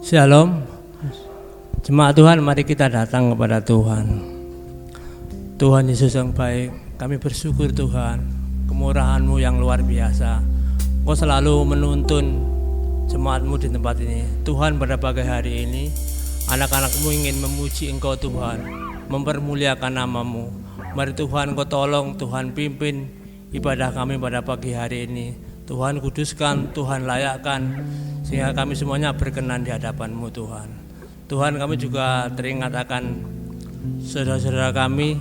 Shalom. Jemaat Tuhan, mari kita datang kepada Tuhan. Tuhan Yesus yang baik, kami bersyukur Tuhan, kemurahan-Mu yang luar biasa. Engkau selalu menuntun jemaat-Mu di tempat ini. Tuhan, pada pagi hari ini anak-anak-Mu ingin memuji Engkau Tuhan, mempermuliakan nama-Mu. Mari Tuhan Engkau tolong, Tuhan pimpin ibadah kami pada pagi hari ini. Tuhan kuduskan, Tuhan layakkan, sehingga kami semuanya berkenan di hadapan-Mu Tuhan. Tuhan, kami juga teringat akan saudara-saudara kami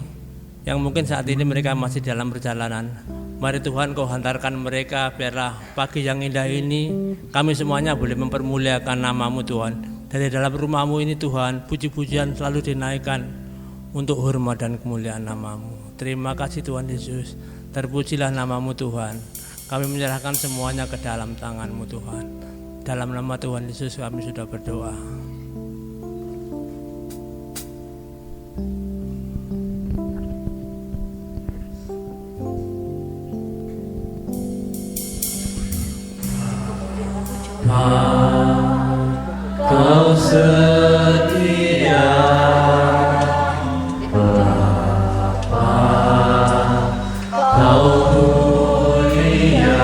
yang mungkin saat ini mereka masih dalam perjalanan. Mari Tuhan Kau hantarkan mereka, biarlah pagi yang indah ini kami semuanya boleh mempermuliakan nama-Mu Tuhan. Dari dalam rumah-Mu ini Tuhan, puji-pujian selalu dinaikkan untuk hormat dan kemuliaan nama-Mu. Terima kasih Tuhan Yesus, terpujilah nama-Mu Tuhan. Kami menyerahkan semuanya ke dalam tangan-Mu Tuhan. Dalam nama Tuhan Yesus kami sudah berdoa. Kau setia, Bapa, Kau mulia,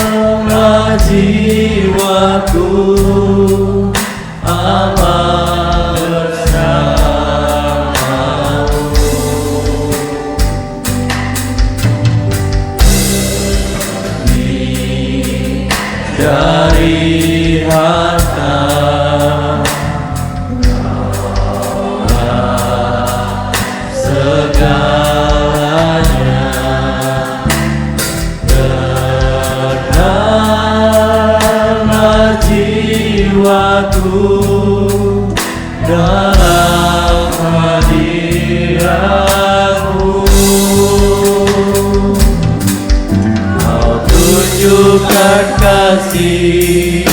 kenanglah jiwaku, aman bersamamu. Tunjukkan kasih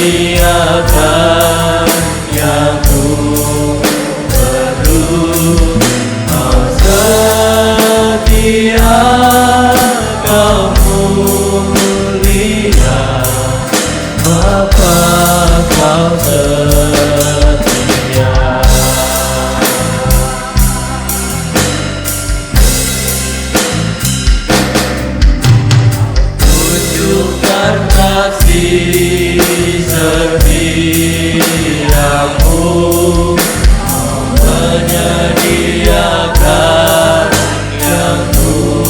sediakan yang ku perlu. Kau setia, Kau mulia, Bapa, Kau setia. Tunjukkan kasih setiamu, menyediakan yang ku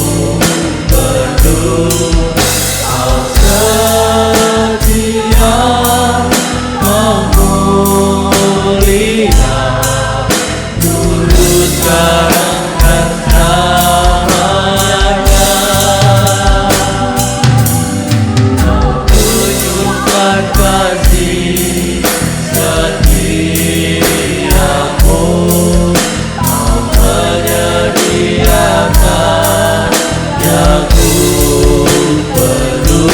perlu. Kau setia, Kau mulia, dulu sekarang dan selamanya. Kau tunjukkan kasih setiamu, Kau menyediakan yang ku perlu.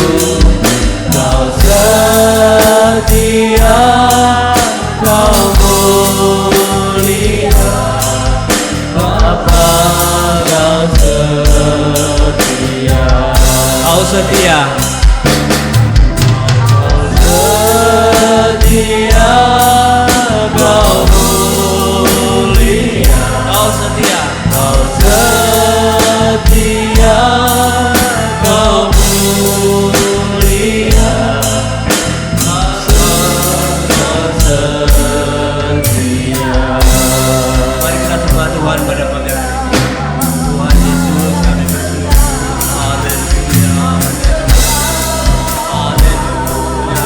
Kau setia, Kau mulia, Bapa, Kau setia. Kau setia. Setia, Kau mulia, Kau setia. Kau setia, Kau mulia, Kau setia. Mari kita sembah Tuhan pada pagi hari ini. Tuhan Yesus, kami bersyukur. Haleluya. Haleluya.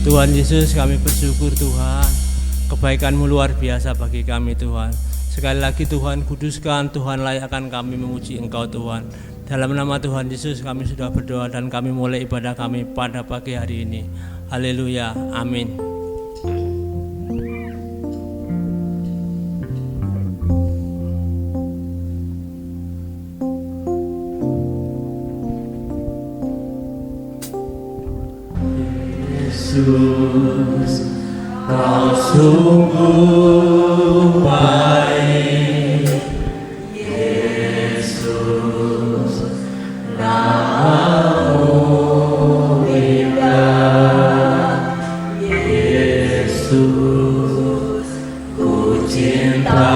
Tuhan Yesus, kami bersyukur Tuhan, kebaikan-Mu luar biasa bagi kami Tuhan. Sekali lagi Tuhan, kuduskan, Tuhan layakkan kami memuji Engkau Tuhan. Dalam nama Tuhan Yesus kami sudah berdoa dan kami mulai ibadah kami pada pagi hari ini. Haleluya, amin. Yesus, Kau sungguh baik. Yesus, Nama-Mu indah. Yesus, ku cinta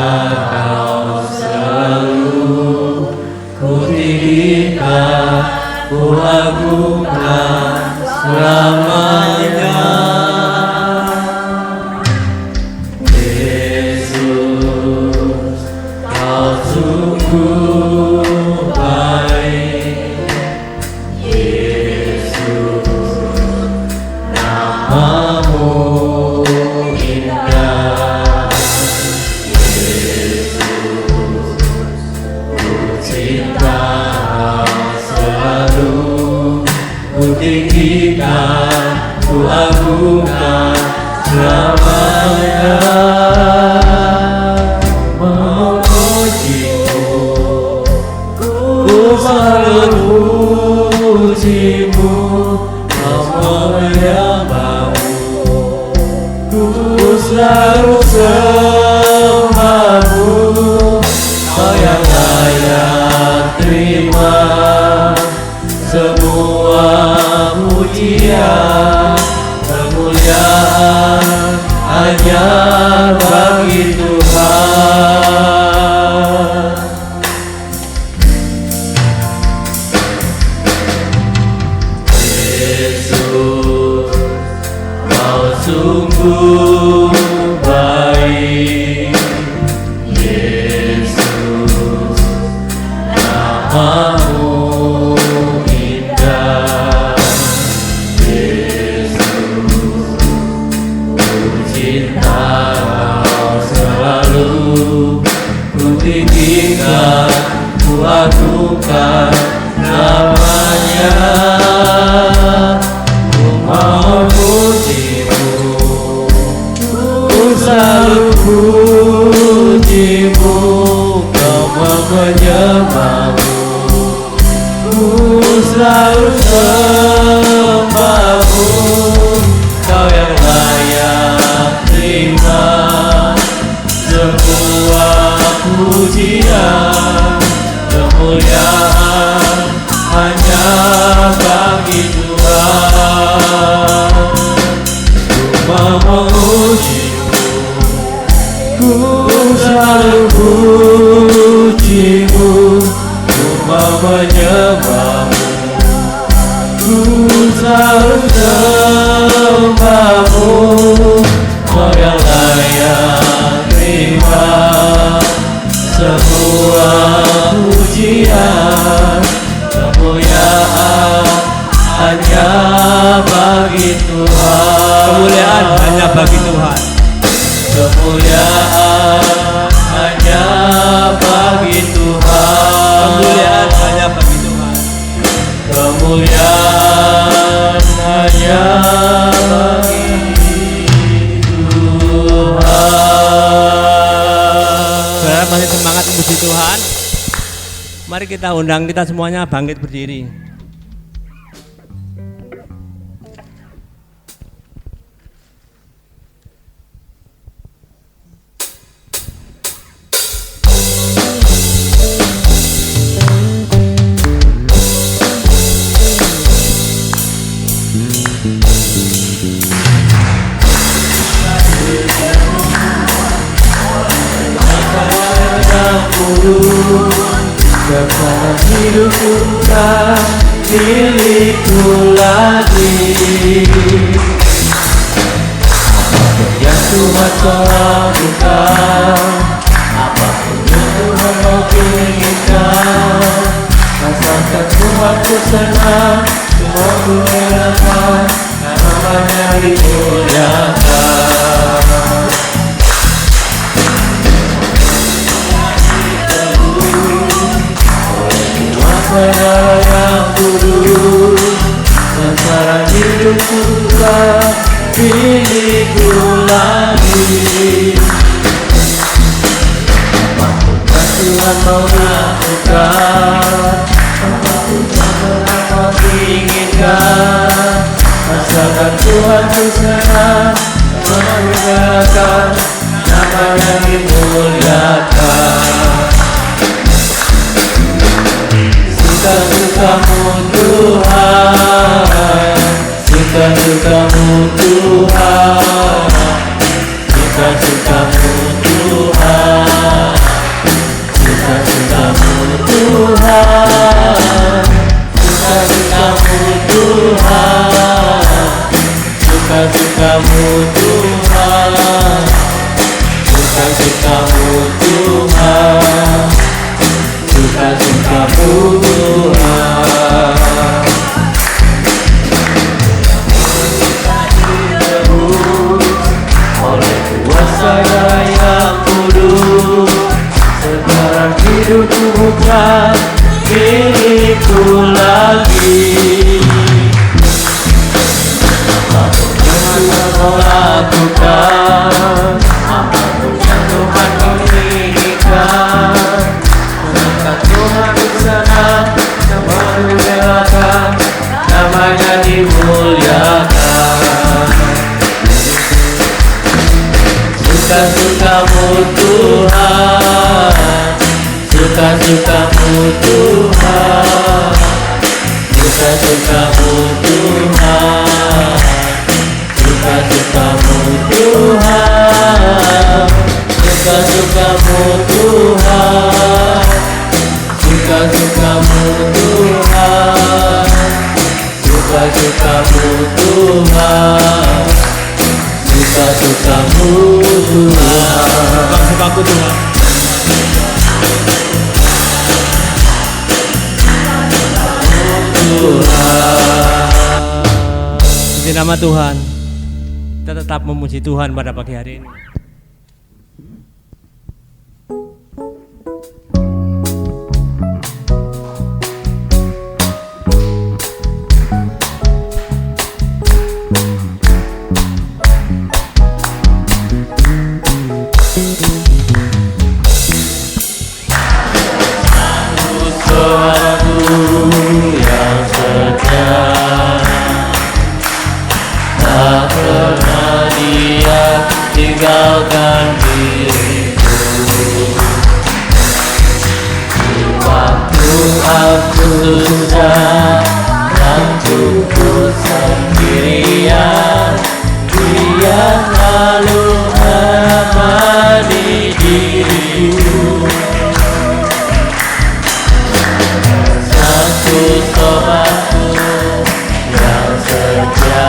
Kau selalu. Ku tinggikan, ku agungkan selamanya. Yesus, Kau sungguh baik. Yesus, Nama-Mu indah. Yesus, ku cinta selalu. Ku tinggikan, ku agungkan selamanya. Memuji-Mu, ku selalu memuji-Mu, menyembah-Mu, ku selalu sembah-Mu. Kau yang layak terima semua pujian, kemuliaan hanya agungkan namanya, ku mau memujimu, ku selalu pujimu, kau mau menyembahmu, ku selalu sembahmu, kau yang layak terima semua pujian, kemuliaan hanya bagi Tuhan. Ku mau memujimu, ku selalu pujimu, ku mau menyembahmu, ku selalu sembahmu, kau yang layak terima semua pujian, kemuliaan hanya bagi Tuhan. Kemuliaan hanya bagi Tuhan. Kemuliaan hanya bagi Tuhan. Kemuliaan hanya bagi Tuhan. Kemuliaan hanya bagi Tuhan. Saudara masih semangat memuji Tuhan? Mari kita undang kita semuanya bangkit berdiri. Sekarang hidupku bukan milikku lagi. Apapun yang Tuhan kau lakukan, apapun yang Tuhan mau inginkan, rasakan Tuhan ku senang, semua ku relakan, namanya dimuliakan. Saudara yang kudus, sekarang hidupku bukan milikku lagi. Apapun yang Tuhan mau lakukan, apapun yang Tuhan mau inginkan, rasakan Tuhan ku senang, mengerjakan namanya dimuliakan. Suka-sukamu Tuhan, suka-sukamu Tuhan, suka-sukamu Tuhan, suka-sukamu Tuhan, suka-sukamu Tuhan, suka-sukamu Tuhan, suka-sukamu Tuhan, suka-sukamu Tuhan. Oleh kuasa yang kudus, sekarang hidupku bukan milikku lagi. Apapun yang Tuhan mau lakukan, apapun yang Tuhan mau inginkan, Tuhan di sana, semua direlakan, namanya dimuliakan. Suka-sukamu Tuhan, suka-sukamu Tuhan, suka-sukamu Tuhan, suka-sukamu Tuhan, suka-sukamu Tuhan, suka-sukamu Tuhan, suka-sukamu Tuhan, suka-sukamu Tuhan, Suka-sukaku Tuhan. Di nama Tuhan, kita tetap memuji Tuhan pada pagi hari ini. sobatku yang setia, tak pernah Dia tinggalkan diriku. Di waktu aku susah, waktuku sendirian, Dia selalu menemani diriku. Satu sobatku yang setia,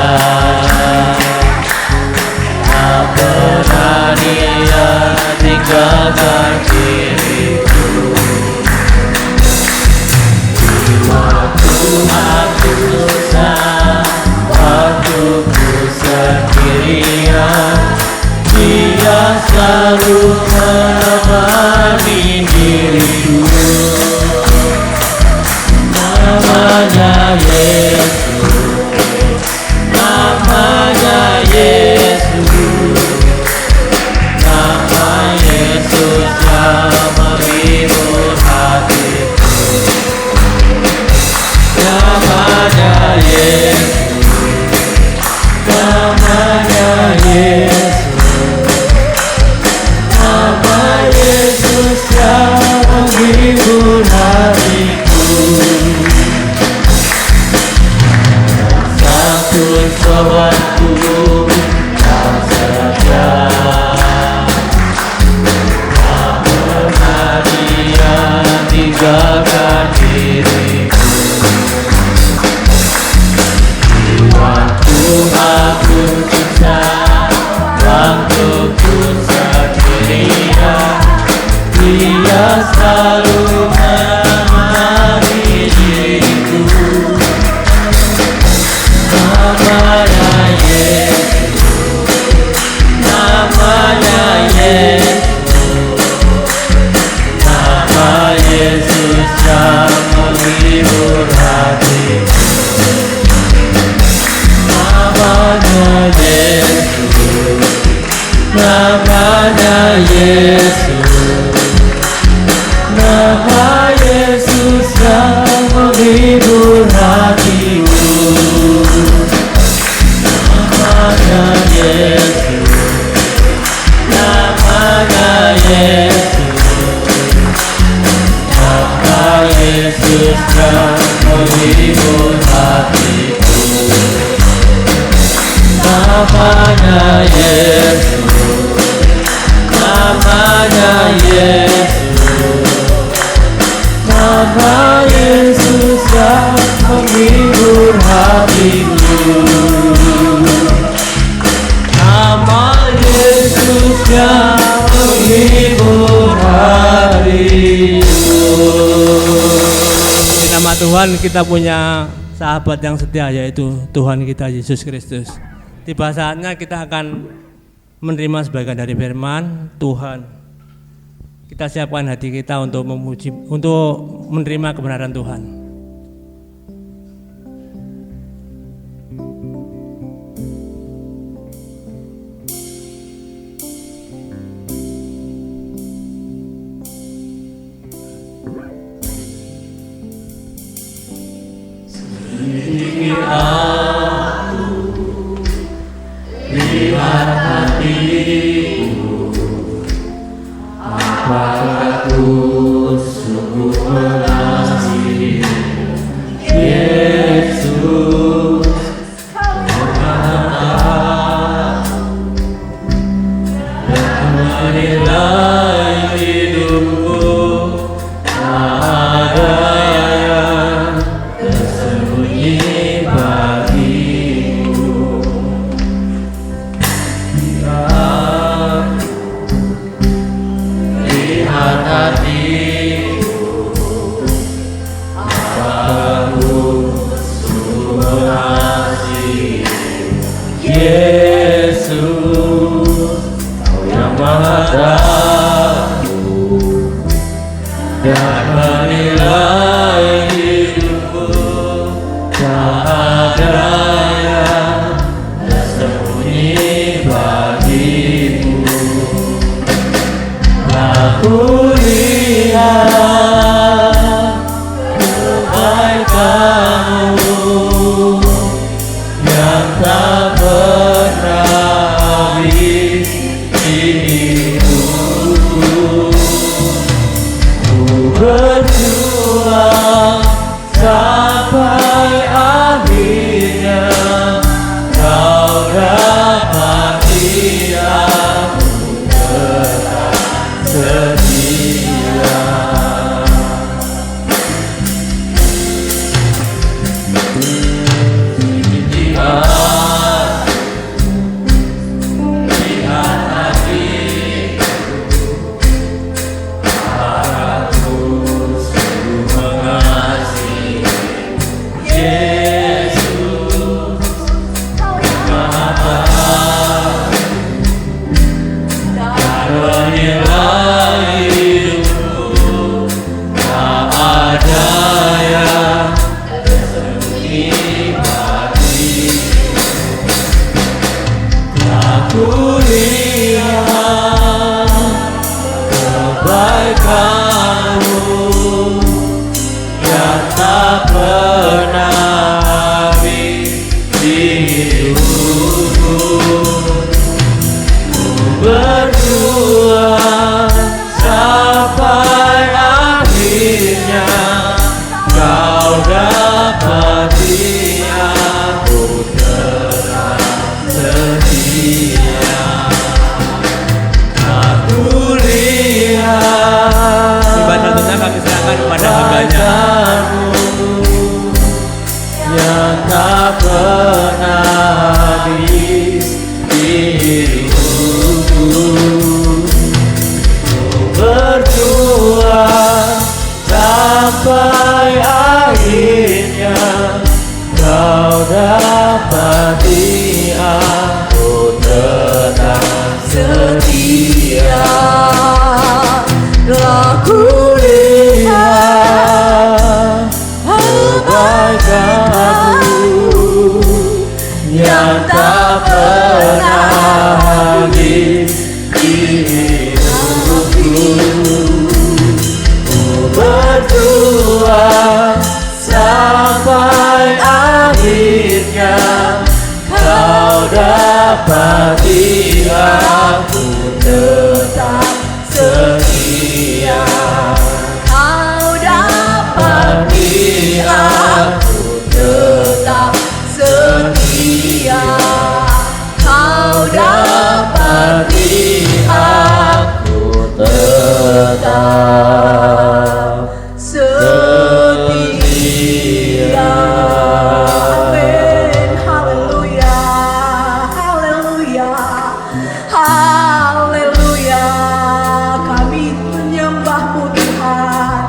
tak pernah Dia tinggalkan diriku. Di waktu aku susah, waktuku sendirian, Dia selalu menemani diriku. Namanya Yesus, namanya Yesus, nama Yesus yang menghibur hatiku. Namanya Yesus, namanya Yesus, nama Yesus yang menghibur hatiku. Satu sobatku yang setia, tak pernah Dia tinggalkan diriku. Di waktu aku susah, waktuku sendirian, Dia selalu menemani diriku. Namanya Yesus, namanya Yesus, nama Yesus yang menghibur hatiku. Namanya Yesus, namanya Yesus, nama Yesus yang menghibur hatiku. Namanya Yesus, namanya Yesus, nama Yesus yang menghibur hatiku. Namanya Yesus, namanya Yesus, nama Yesus yang menghibur hatiku. Nama Yesus yang menghibur hatiku. Di nama Tuhan kita punya sahabat yang setia, yaitu Tuhan kita Yesus Kristus. Tiba saatnya kita akan menerima sebagian dari firman Tuhan. Kita siapkan hati kita untuk memuji, untuk menerima kebenaran Tuhan. Sedikit aku lihat hatiku, apakah aku sungguh mengasihi tak pernah habis di hidupku. Ku berjuang sampai akhirnya kau dapati aku tetap setia. Aku lihat Ibadah kita kami serahkan kepada hamba-Nya. Yang tak pernah habis di hidupku. Ku berjuang sampai akhirnya kau dapati aku tetap setia. Aku lihat kebaikan-Mu yang tak pernah habis di hidupku. Ku berjuang sampai akhirnya kau dapati aku tetap setia. Kau dapati aku tetap setia. Kau dapati aku tetap setia. Amin. Haleluya. Haleluya. Haleluya. Kami menyembah-Mu Tuhan.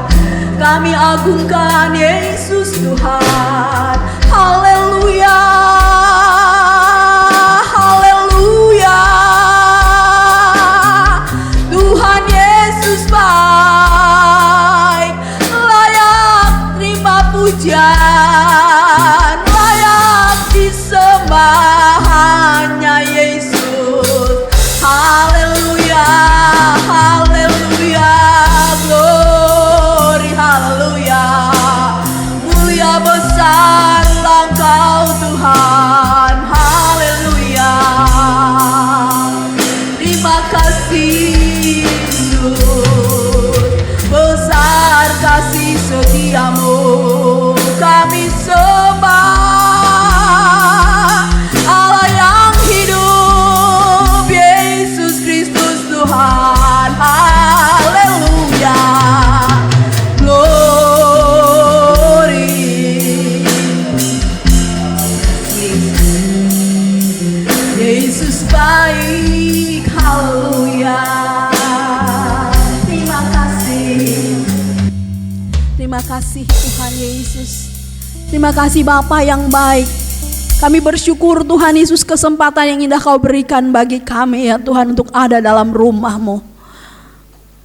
Kami agungkan Yesus Tuhan. Haleluya. Haleluya. Tuhan Yesus baik. Layak terima pujian. Layak disembah hanya Yesus. Haleluya. Haleluya. Glory. Haleluya. Mulia besarlah Engkau Tuhan. Haleluya. Terima kasih Yesus. Besar kasih setia-Mu. Kami sembah Allah yang hidup, Yesus Kristus Tuhan. Haleluya. Glory. Yesus baik. Haleluya. Terima kasih. Terima kasih Tuhan Yesus. Terima kasih Bapa yang baik. Kami bersyukur Tuhan Yesus kesempatan yang indah Kau berikan bagi kami ya Tuhan untuk ada dalam rumah-Mu.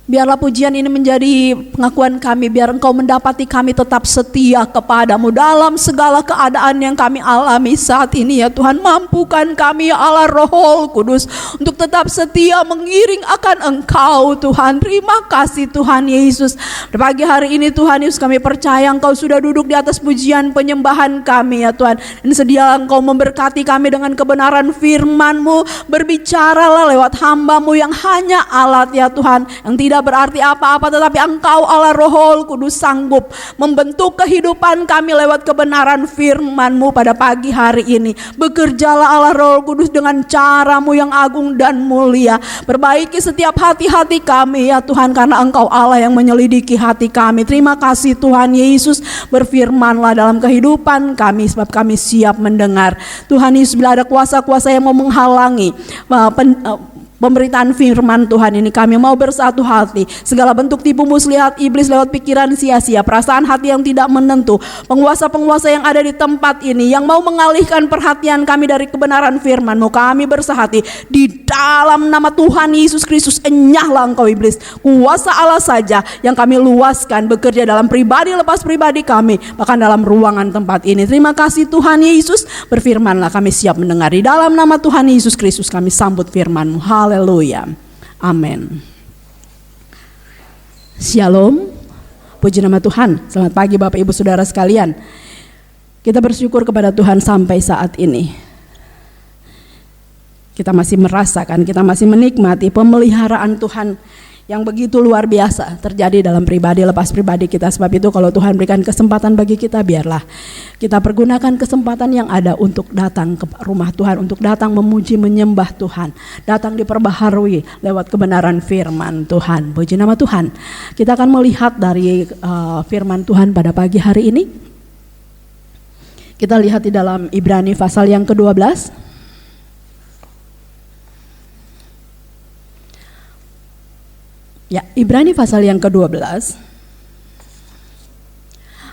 Biarlah pujian ini menjadi pengakuan kami, biar Engkau mendapati kami tetap setia kepadamu dalam segala keadaan yang kami alami saat ini ya Tuhan. Mampukan kami ya Allah Roh Kudus untuk tetap setia mengiring akan Engkau Tuhan. Terima kasih Tuhan Yesus. Pagi hari ini Tuhan Yesus kami percaya Engkau sudah duduk di atas pujian penyembahan kami ya Tuhan. Dan sedialah Engkau memberkati kami dengan kebenaran firman-Mu. Berbicaralah lewat hamba-Mu yang hanya alat ya Tuhan, yang tidak berarti apa-apa, tetapi Engkau Allah Roh Kudus sanggup membentuk kehidupan kami lewat kebenaran firman-Mu pada pagi hari ini. Bekerjalah Allah Roh Kudus dengan cara-Mu yang agung dan mulia. Perbaiki setiap hati-hati kami ya Tuhan, karena Engkau Allah yang menyelidiki hati kami. Terima kasih Tuhan Yesus. Berfirmanlah dalam kehidupan kami, sebab kami siap mendengar. Tuhan Yesus, bila ada kuasa-kuasa yang mau menghalangi pemberitaan firman Tuhan ini, kami mau bersatu hati. Segala bentuk tipu muslihat iblis lewat pikiran sia-sia, perasaan hati yang tidak menentu, penguasa-penguasa yang ada di tempat ini yang mau mengalihkan perhatian kami dari kebenaran firman-Mu, kami bersahati di dalam nama Tuhan Yesus Kristus. Enyahlah Engkau iblis. Kuasa Allah saja yang kami luaskan bekerja dalam pribadi lepas pribadi kami, bahkan dalam ruangan tempat ini. Terima kasih Tuhan Yesus. Berfirmanlah, kami siap mendengar. Di dalam nama Tuhan Yesus Kristus kami sambut firman-Mu. Haleluya. Amin. Shalom. Puji nama Tuhan. Selamat pagi Bapak Ibu Saudara sekalian. Kita bersyukur kepada Tuhan sampai saat ini. Kita masih merasakan, kita masih menikmati pemeliharaan Tuhan yang begitu luar biasa terjadi dalam pribadi lepas pribadi kita. Sebab itu kalau Tuhan berikan kesempatan bagi kita, biarlah kita pergunakan kesempatan yang ada untuk datang ke rumah Tuhan, untuk datang memuji menyembah Tuhan, datang diperbaharui lewat kebenaran firman Tuhan. Puji nama Tuhan. Kita akan melihat dari firman Tuhan pada pagi hari ini. Kita lihat di dalam Ibrani pasal yang ke-12. Ya, Ibrani pasal yang ke-12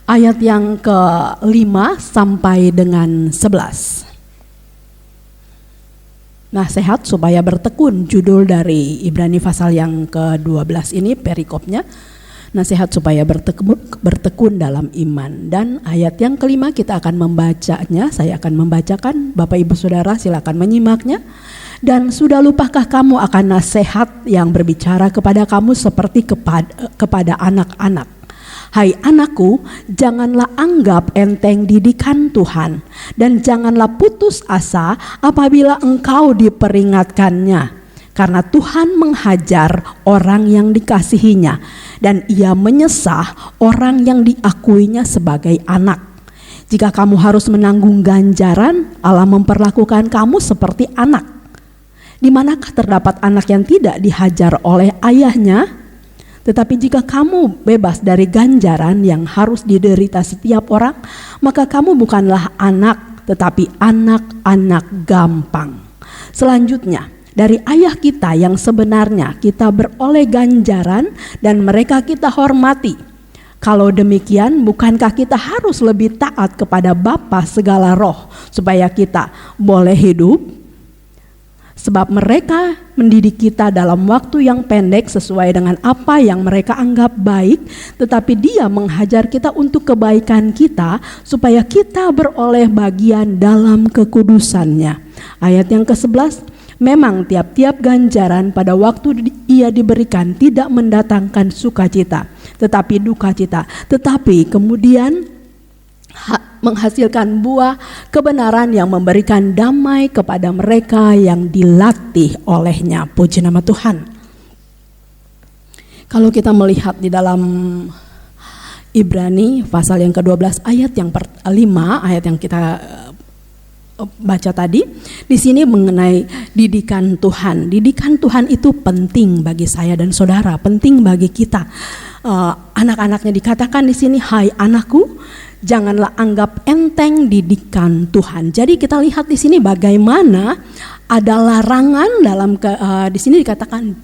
ayat yang ke-5 sampai dengan 11. Nasihat supaya bertekun, judul dari Ibrani pasal yang ke-12 ini perikopnya. Nasihat supaya bertekun dalam iman. Dan ayat yang ke-5 kita akan membacanya. Saya akan membacakan, Bapak Ibu Saudara silakan menyimaknya. Dan sudah lupakah kamu akan nasihat yang berbicara kepada kamu seperti kepada anak-anak? Hai anakku, janganlah anggap enteng didikan Tuhan, dan janganlah putus asa apabila engkau diperingatkannya. Karena Tuhan menghajar orang yang dikasihinya, dan ia menyesah orang yang diakuinya sebagai anak. Jika kamu harus menanggung ganjaran, Allah memperlakukan kamu seperti anak. Di manakah terdapat anak yang tidak dihajar oleh ayahnya? Tetapi jika kamu bebas dari ganjaran yang harus diderita setiap orang, maka kamu bukanlah anak, tetapi anak-anak gampang. Selanjutnya, dari ayah kita yang sebenarnya kita beroleh ganjaran dan mereka kita hormati. Kalau demikian, bukankah kita harus lebih taat kepada Bapa segala roh supaya kita boleh hidup? Sebab mereka mendidik kita dalam waktu yang pendek sesuai dengan apa yang mereka anggap baik, tetapi Dia menghajar kita untuk kebaikan kita supaya kita beroleh bagian dalam kekudusannya. Ayat yang ke-11, memang tiap-tiap ganjaran pada waktu ia diberikan tidak mendatangkan sukacita, tetapi duka cita. Tetapi kemudian menghasilkan buah kebenaran yang memberikan damai kepada mereka yang dilatih olehnya. Puji nama Tuhan. Kalau kita melihat di dalam Ibrani pasal yang ke-12 ayat yang 5, ayat yang kita baca tadi, di sini mengenai didikan Tuhan. Didikan Tuhan itu penting bagi saya dan saudara, penting bagi kita. Anak-anaknya dikatakan di sini, hai anakku, janganlah anggap enteng didikan Tuhan. Jadi kita lihat di sini bagaimana ada larangan dalam di sini dikatakan,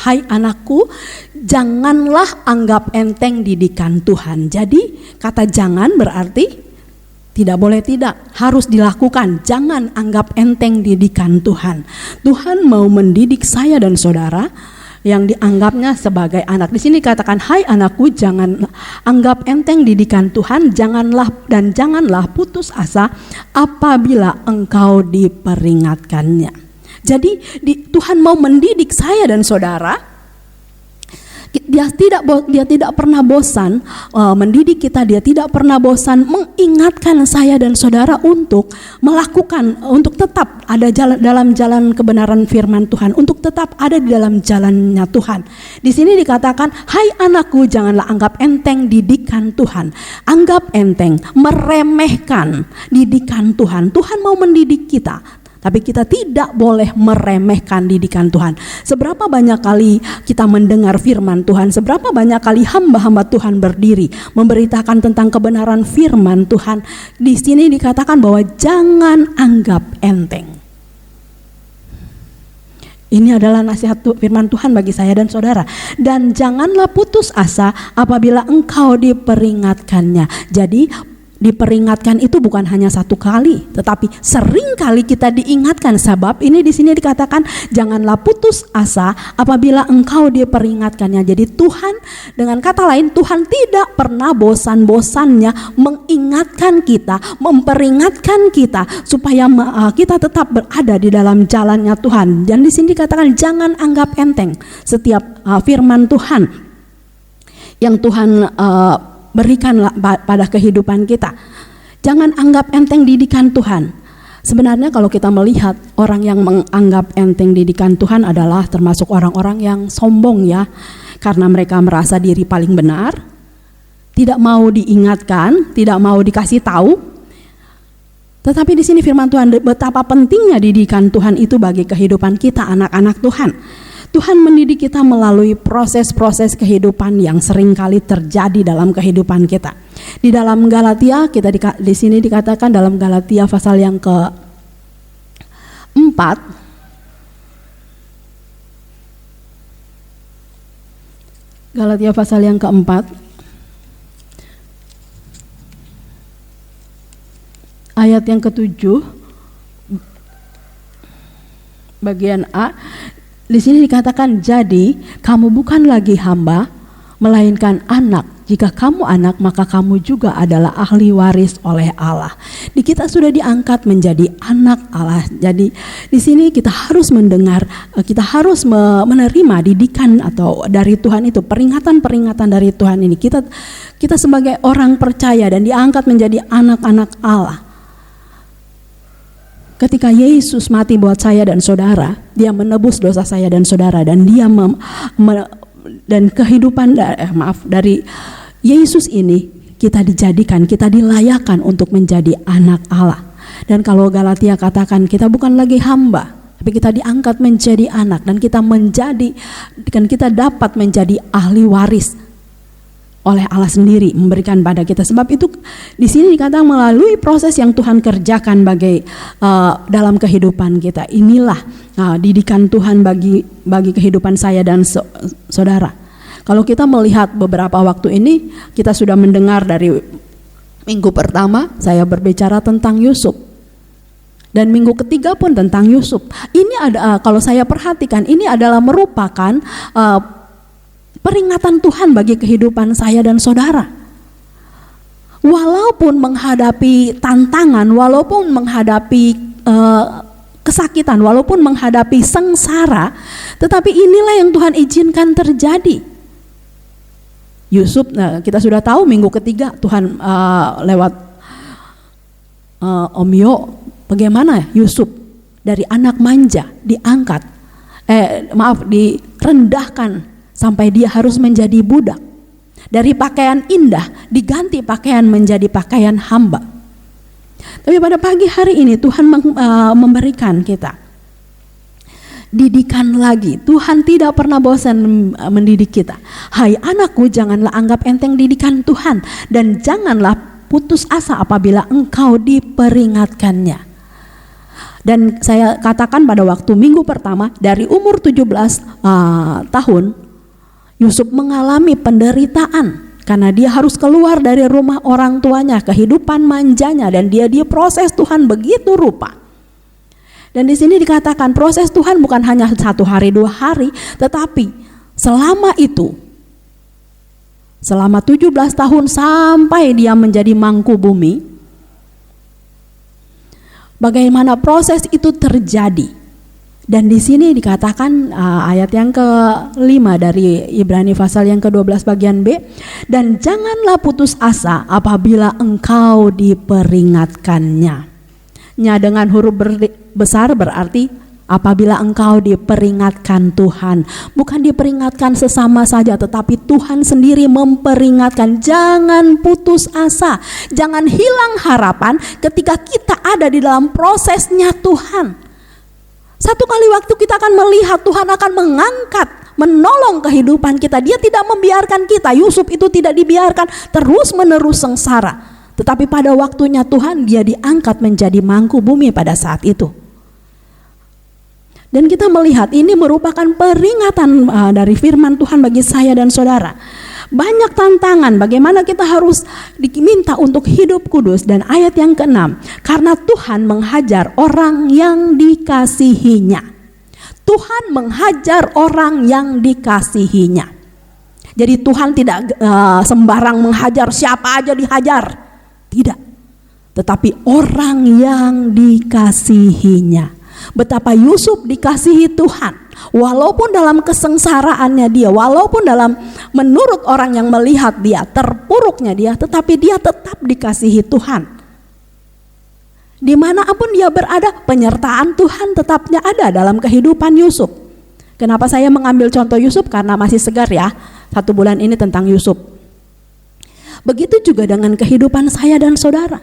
hai anakku, janganlah anggap enteng didikan Tuhan. Jadi kata jangan berarti tidak boleh tidak, harus dilakukan. Jangan anggap enteng didikan Tuhan. Tuhan mau mendidik saya dan saudara yang dianggapnya sebagai anak. Di sini katakan, hai anakku, jangan anggap enteng didikan Tuhan, janganlah putus asa apabila engkau diperingatkannya. Jadi Tuhan mau mendidik saya dan saudara. Dia tidak pernah bosan mendidik kita. Dia tidak pernah bosan mengingatkan saya dan saudara untuk melakukan, untuk tetap ada dalam jalan kebenaran firman Tuhan, untuk tetap ada di dalam jalannya Tuhan. Di sini dikatakan, hai anakku, janganlah anggap enteng didikan Tuhan. Anggap enteng, meremehkan didikan Tuhan. Tuhan mau mendidik kita, tapi kita tidak boleh meremehkan didikan Tuhan. Seberapa banyak kali kita mendengar firman Tuhan, seberapa banyak kali hamba-hamba Tuhan berdiri memberitakan tentang kebenaran firman Tuhan. Di sini dikatakan bahwa jangan anggap enteng. Ini adalah nasihat firman Tuhan bagi saya dan saudara. Dan janganlah putus asa apabila engkau diperingatkannya. Jadi diperingatkan itu bukan hanya satu kali, tetapi sering kali kita diingatkan. Sebab ini di sini dikatakan janganlah putus asa apabila engkau diperingatkannya. Jadi Tuhan, dengan kata lain, Tuhan tidak pernah bosan-bosannya mengingatkan kita, memperingatkan kita supaya kita tetap berada di dalam jalannya Tuhan. Dan di sini dikatakan jangan anggap enteng setiap firman Tuhan yang Tuhan berikan pada kehidupan kita. Jangan anggap enteng didikan Tuhan. Sebenarnya kalau kita melihat orang yang menganggap enteng didikan Tuhan adalah termasuk orang-orang yang sombong ya, karena mereka merasa diri paling benar, tidak mau diingatkan, tidak mau dikasih tahu. Tetapi di sini firman Tuhan betapa pentingnya didikan Tuhan itu bagi kehidupan kita anak-anak Tuhan. Tuhan mendidik kita melalui proses-proses kehidupan yang seringkali terjadi dalam kehidupan kita. Di dalam Galatia di sini dikatakan dalam Galatia pasal yang ke-4 Galatia pasal yang ke-4 ayat yang ke-7 bagian A. Di sini dikatakan, jadi kamu bukan lagi hamba, melainkan anak. Jika kamu anak, maka kamu juga adalah ahli waris oleh Allah. Di kita sudah diangkat menjadi anak Allah. Jadi di sini kita harus mendengar, kita harus menerima didikan atau dari Tuhan itu, peringatan-peringatan dari Tuhan ini. Kita sebagai orang percaya dan diangkat menjadi anak-anak Allah. Ketika Yesus mati buat saya dan saudara, dia menebus dosa saya dan saudara, dan dia dan kehidupan dari Yesus ini kita dijadikan, kita dilayakkan untuk menjadi anak Allah. Dan kalau Galatia katakan kita bukan lagi hamba, tapi kita diangkat menjadi anak, dan kita dapat menjadi ahli waris oleh Allah sendiri memberikan pada kita. Sebab itu di sini dikatakan melalui proses yang Tuhan kerjakan dalam kehidupan kita. Inilah didikan Tuhan bagi kehidupan saya dan saudara. Kalau kita melihat beberapa waktu ini, kita sudah mendengar dari minggu pertama saya berbicara tentang Yusuf, dan minggu ketiga pun tentang Yusuf. Ini ada, kalau saya perhatikan, ini adalah merupakan peringatan Tuhan bagi kehidupan saya dan saudara. Walaupun menghadapi tantangan, walaupun menghadapi kesakitan, walaupun menghadapi sengsara, tetapi inilah yang Tuhan izinkan terjadi. Yusuf, kita sudah tahu minggu ketiga Tuhan lewat Om Yo, bagaimana Yusuf dari anak manja direndahkan sampai dia harus menjadi budak. Dari pakaian indah diganti pakaian menjadi pakaian hamba. Tapi pada pagi hari ini Tuhan memberikan kita didikan lagi. Tuhan tidak pernah bosan mendidik kita. Hai anakku, janganlah anggap enteng didikan Tuhan, dan janganlah putus asa apabila engkau diperingatkannya. Dan saya katakan pada waktu minggu pertama, dari umur 17 tahun Yusuf mengalami penderitaan karena dia harus keluar dari rumah orang tuanya, kehidupan manjanya, dan dia diproses Tuhan begitu rupa. Dan di sini dikatakan proses Tuhan bukan hanya 1 hari 2 hari, tetapi selama itu, selama 17 tahun sampai dia menjadi mangku bumi, bagaimana proses itu terjadi. Dan di sini dikatakan ayat yang ke-5 dari Ibrani pasal yang ke-12 bagian B, dan janganlah putus asa apabila engkau diperingatkannya. Nya dengan huruf besar berarti apabila engkau diperingatkan Tuhan. Bukan diperingatkan sesama saja, tetapi Tuhan sendiri memperingatkan. Jangan putus asa, jangan hilang harapan ketika kita ada di dalam prosesnya Tuhan. Satu kali waktu kita akan melihat Tuhan akan mengangkat, menolong kehidupan kita. Dia tidak membiarkan kita. Yusuf itu tidak dibiarkan terus menerus sengsara. Tetapi pada waktunya Tuhan, dia diangkat menjadi mangku bumi pada saat itu. Dan kita melihat ini merupakan peringatan dari firman Tuhan bagi saya dan saudara. Banyak tantangan bagaimana kita harus diminta untuk hidup kudus. Dan ayat yang ke-6, karena Tuhan menghajar orang yang dikasihinya. Tuhan menghajar orang yang dikasihinya. Jadi Tuhan tidak sembarang menghajar, siapa aja dihajar. Tidak. Tetapi orang yang dikasihinya. Betapa Yusuf dikasihi Tuhan. Walaupun dalam kesengsaraannya dia, walaupun dalam menurut orang yang melihat dia, terpuruknya dia, tetapi dia tetap dikasihi Tuhan. Dimanapun dia berada, penyertaan Tuhan tetapnya ada dalam kehidupan Yusuf. Kenapa saya mengambil contoh Yusuf? Karena masih segar ya, 1 bulan ini tentang Yusuf. Begitu juga dengan kehidupan saya dan saudara.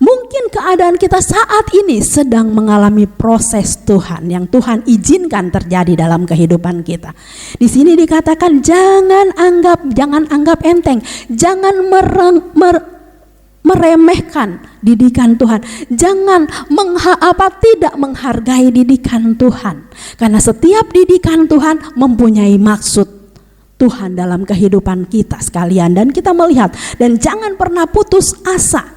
Mungkin keadaan kita saat ini sedang mengalami proses Tuhan yang Tuhan izinkan terjadi dalam kehidupan kita. Di sini dikatakan jangan anggap enteng, jangan meremehkan didikan Tuhan. Jangan tidak menghargai didikan Tuhan. Karena setiap didikan Tuhan mempunyai maksud Tuhan dalam kehidupan kita sekalian, dan kita melihat, dan jangan pernah putus asa.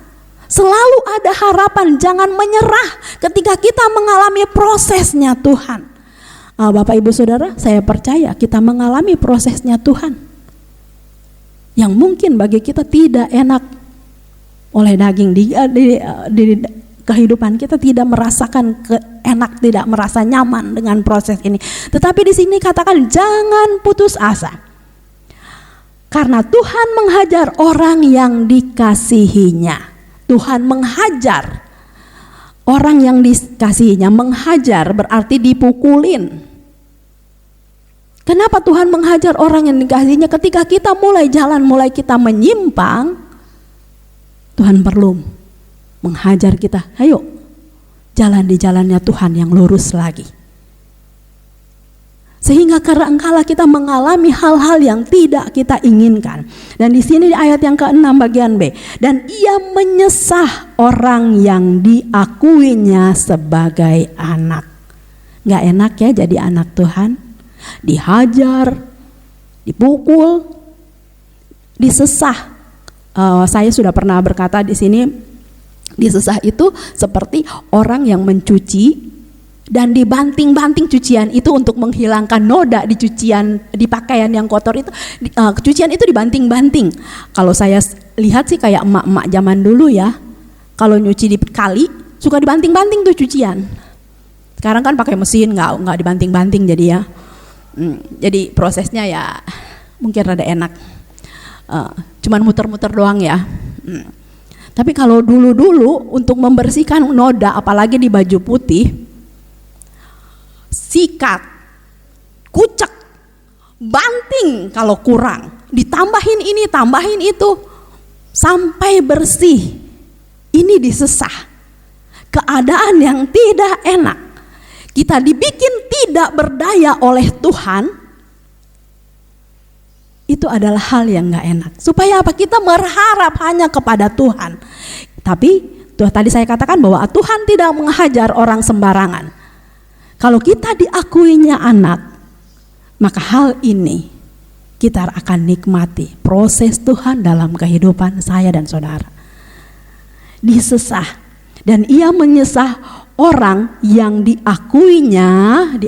Selalu ada harapan, jangan menyerah ketika kita mengalami prosesnya Tuhan. Bapak Ibu Saudara, saya percaya kita mengalami prosesnya Tuhan yang mungkin bagi kita tidak enak oleh daging di kehidupan kita, tidak merasakan enak, tidak merasa nyaman dengan proses ini. Tetapi di sini katakan jangan putus asa. Karena Tuhan menghajar orang yang dikasihinya. Tuhan menghajar orang yang dikasihinya. Menghajar berarti dipukulin. Kenapa Tuhan menghajar orang yang dikasihinya? Ketika kita mulai jalan, mulai kita menyimpang, Tuhan perlu menghajar kita. Ayo, jalan di jalannya Tuhan yang lurus lagi. Sehingga kadangkala kita mengalami hal-hal yang tidak kita inginkan. Dan di sini di ayat yang ke-6 bagian B, dan ia menyesah orang yang diakuinya sebagai anak. Gak enak ya jadi anak Tuhan, dihajar, dipukul, disesah. Saya sudah pernah berkata di sini, disesah itu seperti orang yang mencuci dan dibanting-banting cucian itu untuk menghilangkan noda di cucian, di pakaian yang kotor itu. Cucian itu dibanting-banting. Kalau saya lihat sih kayak emak-emak zaman dulu ya, kalau nyuci di kali suka dibanting-banting tuh cucian. Sekarang kan pakai mesin, nggak dibanting-banting jadi ya. Jadi prosesnya ya mungkin rada enak. Cuman muter-muter doang ya. Tapi kalau dulu-dulu untuk membersihkan noda, apalagi di baju putih, sikat, kucek, banting kalau kurang, ditambahin ini, tambahin itu, sampai bersih. Ini disesah. Keadaan yang tidak enak. Kita dibikin tidak berdaya oleh Tuhan. Itu adalah hal yang gak enak. Supaya apa? Kita berharap hanya kepada Tuhan. Tapi tadi saya katakan bahwa Tuhan tidak menghajar orang sembarangan. Kalau kita diakuinya anak, maka hal ini kita akan nikmati proses Tuhan dalam kehidupan saya dan saudara. Disesah, dan ia menyesah orang yang diakuinya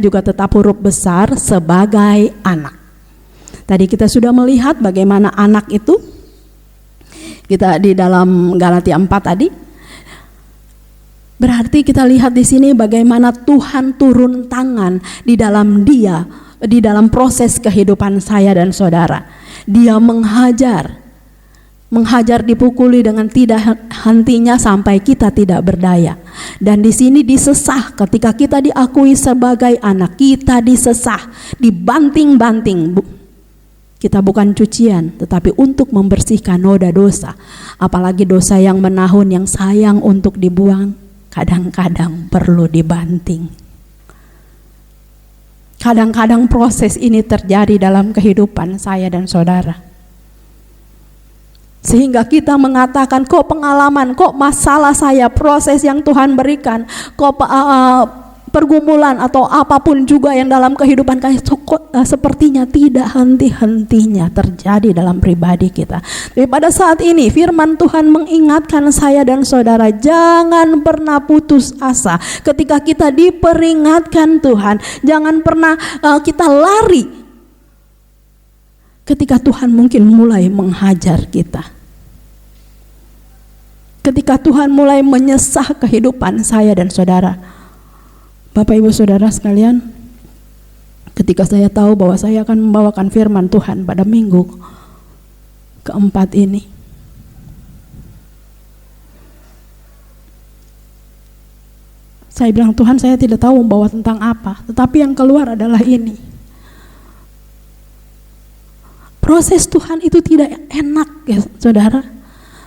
juga tetap huruf besar sebagai anak. Tadi kita sudah melihat bagaimana anak itu, kita di dalam Galatia 4 tadi. Berarti kita lihat di sini bagaimana Tuhan turun tangan di dalam proses kehidupan saya dan saudara. Dia menghajar dipukuli dengan tidak hentinya sampai kita tidak berdaya. Dan di sini disesah ketika kita diakui sebagai anak, kita disesah, dibanting-banting. Kita bukan cucian, tetapi untuk membersihkan noda dosa. Apalagi dosa yang menahun, yang sayang untuk dibuang. Kadang-kadang perlu dibanting. Kadang-kadang proses ini terjadi dalam kehidupan saya dan saudara. Sehingga kita mengatakan, kok pengalaman, kok masalah saya, proses yang Tuhan berikan, kok pergumulan atau apapun juga yang dalam kehidupan kami sepertinya tidak henti-hentinya terjadi dalam pribadi kita. Tapi pada saat ini firman Tuhan mengingatkan saya dan saudara, jangan pernah putus asa ketika kita diperingatkan Tuhan. Jangan pernah kita lari ketika Tuhan mungkin mulai menghajar kita, ketika Tuhan mulai menyesah kehidupan saya dan saudara. Bapak Ibu Saudara sekalian, Ketika saya tahu bahwa saya akan membawakan firman Tuhan pada minggu keempat ini, saya bilang, Tuhan, saya tidak tahu membawa tentang apa, tetapi yang keluar adalah ini. Proses Tuhan itu tidak enak ya saudara,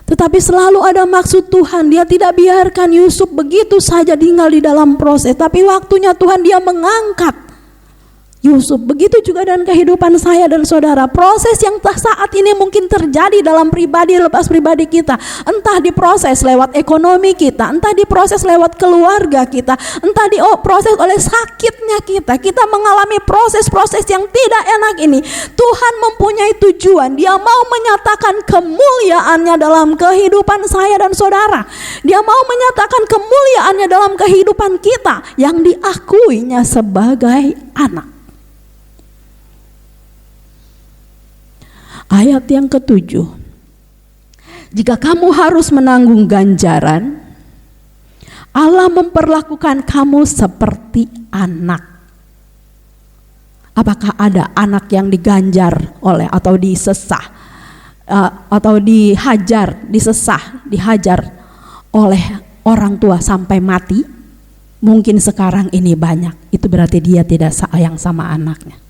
tetapi selalu ada maksud Tuhan. Dia tidak biarkan Yusuf begitu saja tinggal di dalam proses, tapi waktunya Tuhan dia mengangkat Yusuf. Begitu juga dengan kehidupan saya dan saudara. Proses yang saat ini mungkin terjadi dalam pribadi lepas pribadi kita, entah diproses lewat ekonomi kita, entah diproses lewat keluarga kita, entah diproses oleh sakitnya kita mengalami proses-proses yang tidak enak ini. Tuhan mempunyai tujuan. Dia mau menyatakan kemuliaannya dalam kehidupan saya dan saudara. Dia mau menyatakan kemuliaannya dalam kehidupan kita yang diakuinya sebagai anak. Ayat yang ke-7, jika kamu harus menanggung ganjaran, Allah memperlakukan kamu seperti anak. Apakah ada anak yang diganjar oleh atau disesah atau dihajar oleh orang tua sampai mati? Mungkin sekarang ini banyak. Itu berarti dia tidak sayang sama anaknya.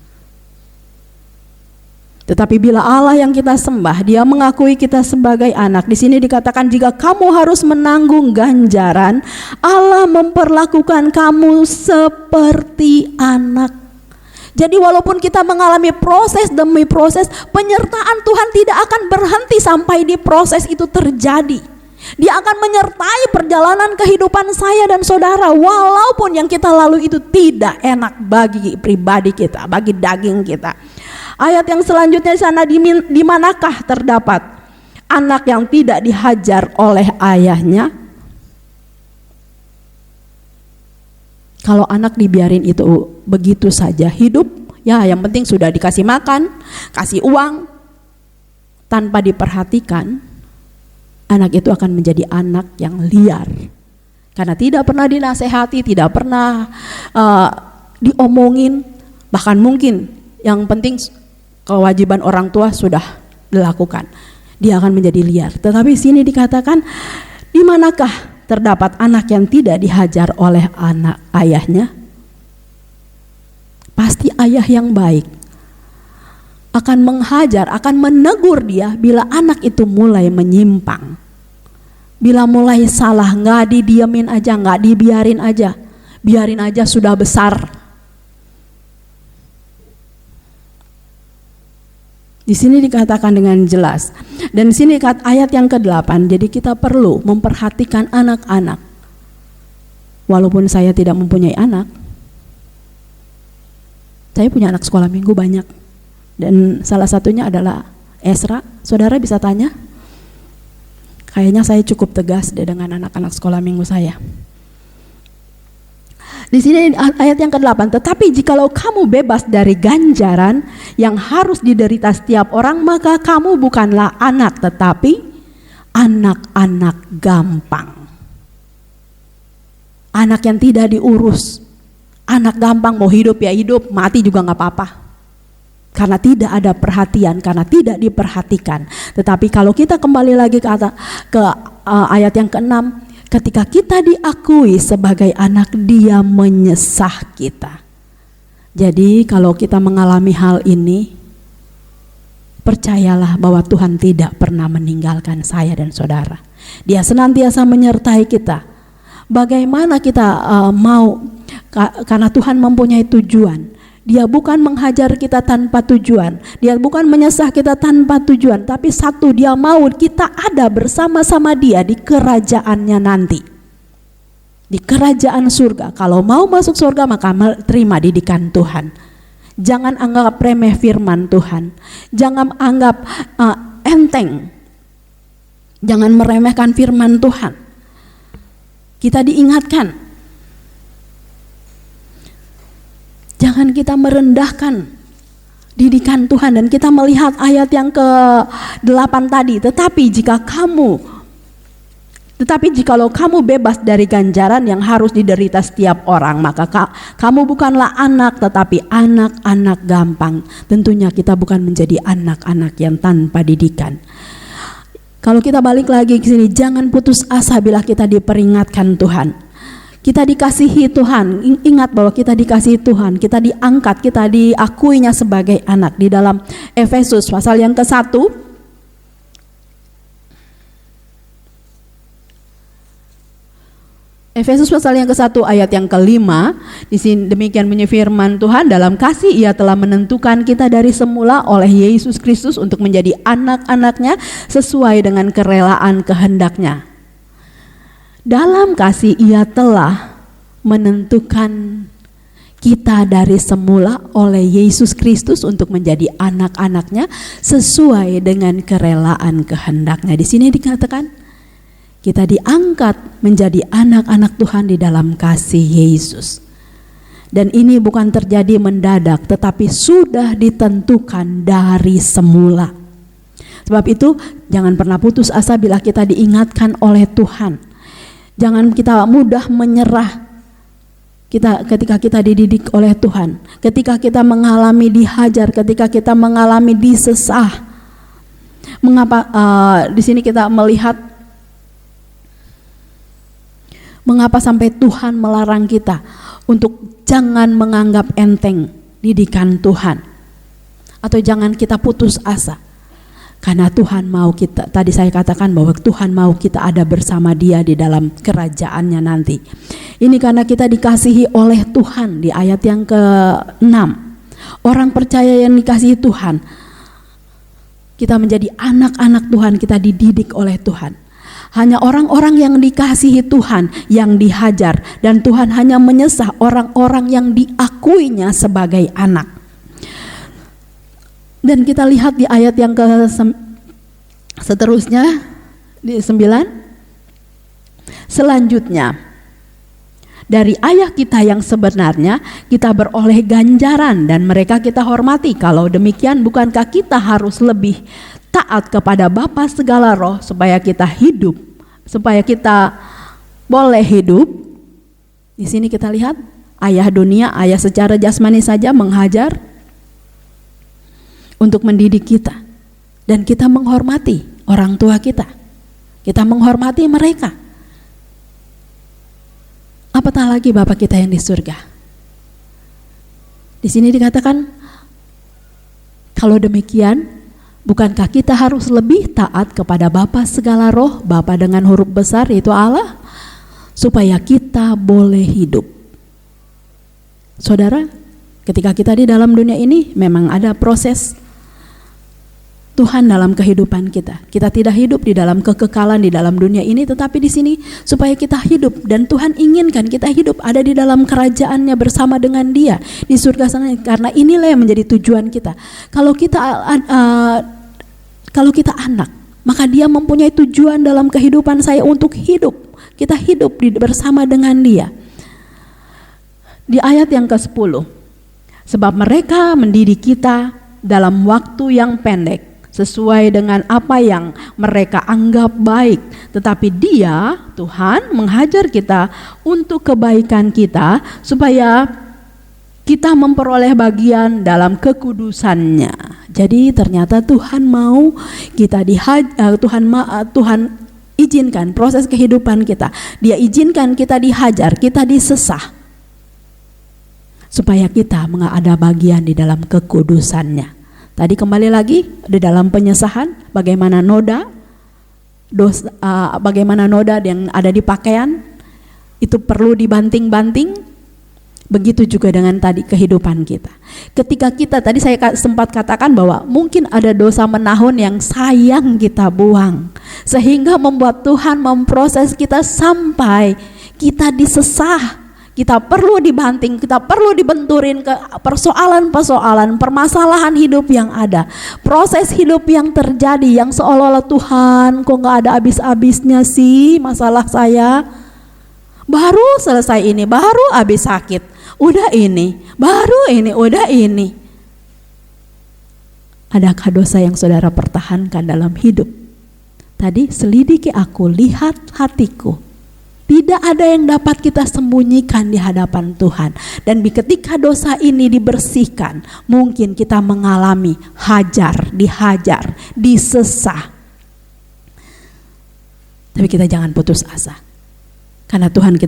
Tetapi bila Allah yang kita sembah, dia mengakui kita sebagai anak. Di sini dikatakan jika kamu harus menanggung ganjaran, Allah memperlakukan kamu seperti anak. Jadi walaupun kita mengalami proses demi proses, penyertaan Tuhan tidak akan berhenti sampai di proses itu terjadi. Dia akan menyertai perjalanan kehidupan saya dan saudara, walaupun yang kita lalui itu tidak enak bagi pribadi kita, bagi daging kita. Ayat yang selanjutnya di sana, di manakah terdapat anak yang tidak dihajar oleh ayahnya? Kalau anak dibiarin itu begitu saja hidup, ya yang penting sudah dikasih makan, kasih uang, tanpa diperhatikan, anak itu akan menjadi anak yang liar. Karena tidak pernah dinasehati, tidak pernah diomongin, bahkan mungkin yang penting kewajiban orang tua sudah dilakukan, dia akan menjadi liar. Tetapi sini dikatakan, di manakah terdapat anak yang tidak dihajar oleh anak ayahnya? Pasti ayah yang baik akan menghajar, akan menegur dia bila anak itu mulai menyimpang, bila mulai salah. Nggak didiamin aja, nggak dibiarin aja, biarin aja sudah besar. Di sini dikatakan dengan jelas. Dan di sini ayat yang ke-8, jadi kita perlu memperhatikan anak-anak. Walaupun saya tidak mempunyai anak, saya punya anak sekolah minggu banyak. Dan salah satunya adalah Esra. Saudara bisa tanya? Kayaknya saya cukup tegas deh dengan anak-anak sekolah minggu saya. Di sini ayat yang ke-8, tetapi jikalau kamu bebas dari ganjaran yang harus diderita setiap orang, maka kamu bukanlah anak, tetapi anak-anak gampang. Anak yang tidak diurus, anak gampang, mau hidup ya hidup, mati juga gak apa-apa. Karena tidak ada perhatian, karena tidak diperhatikan. Tetapi kalau kita kembali lagi ke ayat yang ke-6, ketika kita diakui sebagai anak, dia menyesah kita. Jadi kalau kita mengalami hal ini, percayalah bahwa Tuhan tidak pernah meninggalkan saya dan saudara. Dia senantiasa menyertai kita. Bagaimana kita mau, karena Tuhan mempunyai tujuan. Dia bukan menghajar kita tanpa tujuan, dia bukan menyesah kita tanpa tujuan, tapi satu, dia mau kita ada bersama-sama dia di kerajaannya nanti, di kerajaan surga. Kalau mau masuk surga, maka terima didikan Tuhan. Jangan anggap remeh firman Tuhan, jangan anggap enteng, jangan meremehkan firman Tuhan. Kita diingatkan, jangan kita merendahkan didikan Tuhan. Dan kita melihat ayat yang ke-8 tadi, tetapi jika kamu Tetapi jikalau kamu bebas dari ganjaran yang harus diderita setiap orang, maka kamu bukanlah anak, tetapi anak-anak gampang. Tentunya kita bukan menjadi anak-anak yang tanpa didikan. Kalau kita balik lagi ke sini, jangan putus asa bila kita diperingatkan Tuhan. Kita dikasihi Tuhan. Ingat bahwa kita dikasihi Tuhan, kita diangkat, kita diakuinya sebagai anak. Di dalam Efesus pasal yang ke-1, Efesus pasal yang ke-1 ayat yang ke-5, di sini demikian bunyi firman Tuhan, dalam kasih Ia telah menentukan kita dari semula oleh Yesus Kristus untuk menjadi anak-anaknya sesuai dengan kerelaan kehendak-Nya. Dalam kasih Ia telah menentukan kita dari semula oleh Yesus Kristus untuk menjadi anak-anaknya sesuai dengan kerelaan kehendak-Nya. Di sini dikatakan kita diangkat menjadi anak-anak Tuhan di dalam kasih Yesus. Dan ini bukan terjadi mendadak, tetapi sudah ditentukan dari semula. Sebab itu jangan pernah putus asa bila kita diingatkan oleh Tuhan. Jangan kita mudah menyerah ketika kita dididik oleh Tuhan, ketika kita mengalami dihajar, ketika kita mengalami disesah. Mengapa di sini kita melihat mengapa sampai Tuhan melarang kita untuk jangan menganggap enteng didikan Tuhan, atau jangan kita putus asa. Karena Tuhan mau kita, tadi saya katakan bahwa Tuhan mau kita ada bersama Dia di dalam kerajaannya nanti. Ini karena kita dikasihi oleh Tuhan. Di ayat yang ke-6, orang percaya yang dikasihi Tuhan, kita menjadi anak-anak Tuhan, kita dididik oleh Tuhan. Hanya orang-orang yang dikasihi Tuhan yang dihajar, dan Tuhan hanya menyesah orang-orang yang diakuinya sebagai anak. Dan kita lihat di ayat yang seterusnya, di 9. Selanjutnya, dari ayah kita yang sebenarnya kita beroleh ganjaran dan mereka kita hormati. Kalau demikian, bukankah kita harus lebih taat kepada Bapa segala roh supaya kita hidup, supaya kita boleh hidup? Di sini kita lihat ayah dunia, ayah secara jasmani saja menghajar untuk mendidik kita, dan kita menghormati orang tua kita, kita menghormati mereka. Apatah lagi Bapa kita yang di surga. Di sini dikatakan, kalau demikian, bukankah kita harus lebih taat kepada Bapa segala roh, Bapa dengan huruf besar yaitu Allah, supaya kita boleh hidup. Saudara, ketika kita di dalam dunia ini memang ada proses Tuhan dalam kehidupan kita. Kita tidak hidup di dalam kekekalan di dalam dunia ini, tetapi di sini supaya kita hidup, dan Tuhan inginkan kita hidup ada di dalam kerajaannya bersama dengan Dia di surga sana. Karena inilah yang menjadi tujuan kita. Kalau kita anak, maka Dia mempunyai tujuan dalam kehidupan saya untuk hidup. Kita hidup bersama dengan Dia. Di ayat yang ke-10, sebab mereka mendidik kita dalam waktu yang pendek, sesuai dengan apa yang mereka anggap baik, tetapi Dia, Tuhan, menghajar kita untuk kebaikan kita, supaya kita memperoleh bagian dalam kekudusannya. Jadi ternyata Tuhan mau kita Tuhan izinkan proses kehidupan kita. Dia izinkan kita dihajar, kita disesah, supaya kita ada bagian di dalam kekudusannya. Tadi kembali lagi di dalam penyesahan, bagaimana noda yang ada di pakaian itu perlu dibanting-banting. Begitu juga dengan tadi kehidupan kita. Ketika kita, tadi saya sempat katakan bahwa mungkin ada dosa menahun yang sayang kita buang, sehingga membuat Tuhan memproses kita sampai kita disesah. Kita perlu dibanting, kita perlu dibenturin ke persoalan-persoalan, permasalahan hidup yang ada, proses hidup yang terjadi, yang seolah-olah Tuhan kok gak ada habis-habisnya sih masalah saya. Baru selesai ini, baru habis sakit, udah ini, baru ini, udah ini. Adakah dosa yang saudara pertahankan dalam hidup? tadi, selidiki aku, lihat hatiku. Tidak ada yang dapat kita sembunyikan di hadapan Tuhan. Dan ketika dosa ini dibersihkan, mungkin kita mengalami dihajar, disesah. Tapi kita jangan putus asa. Karena Tuhan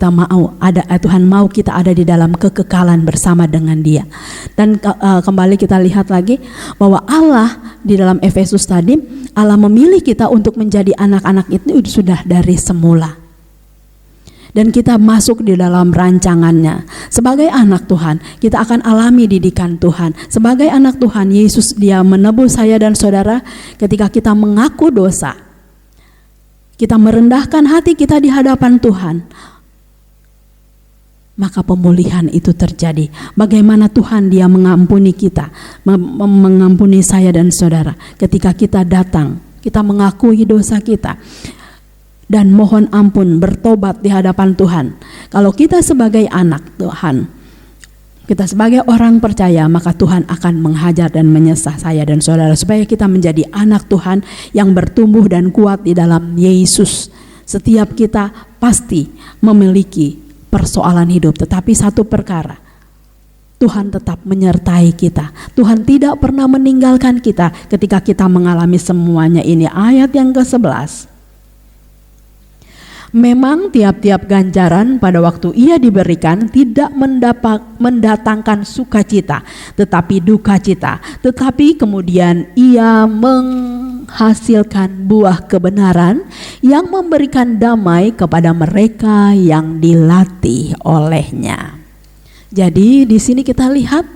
mau kita ada di dalam kekekalan bersama dengan Dia. Dan kembali kita lihat lagi bahwa Allah di dalam Efesus tadi, Allah memilih kita untuk menjadi anak-anak itu sudah dari semula. Dan kita masuk di dalam rancangannya. Sebagai anak Tuhan, kita akan alami didikan Tuhan. Sebagai anak Tuhan, Yesus Dia menebus saya dan saudara ketika kita mengaku dosa. Kita merendahkan hati kita di hadapan Tuhan, maka pemulihan itu terjadi. Bagaimana Tuhan Dia mengampuni kita, mengampuni saya dan saudara. Ketika kita datang, kita mengakui dosa kita dan mohon ampun, bertobat di hadapan Tuhan. Kalau kita sebagai anak Tuhan, kita sebagai orang percaya, maka Tuhan akan menghajar dan menyesah saya dan saudara supaya kita menjadi anak Tuhan yang bertumbuh dan kuat di dalam Yesus. Setiap kita pasti memiliki persoalan hidup, tetapi satu perkara, Tuhan tetap menyertai kita. Tuhan tidak pernah meninggalkan kita ketika kita mengalami semuanya ini. Ayat yang ke-11. Memang tiap-tiap ganjaran pada waktu ia diberikan tidak mendatangkan sukacita, tetapi duka cita. Tetapi kemudian ia menghasilkan buah kebenaran yang memberikan damai kepada mereka yang dilatih olehnya. Jadi di sini kita lihat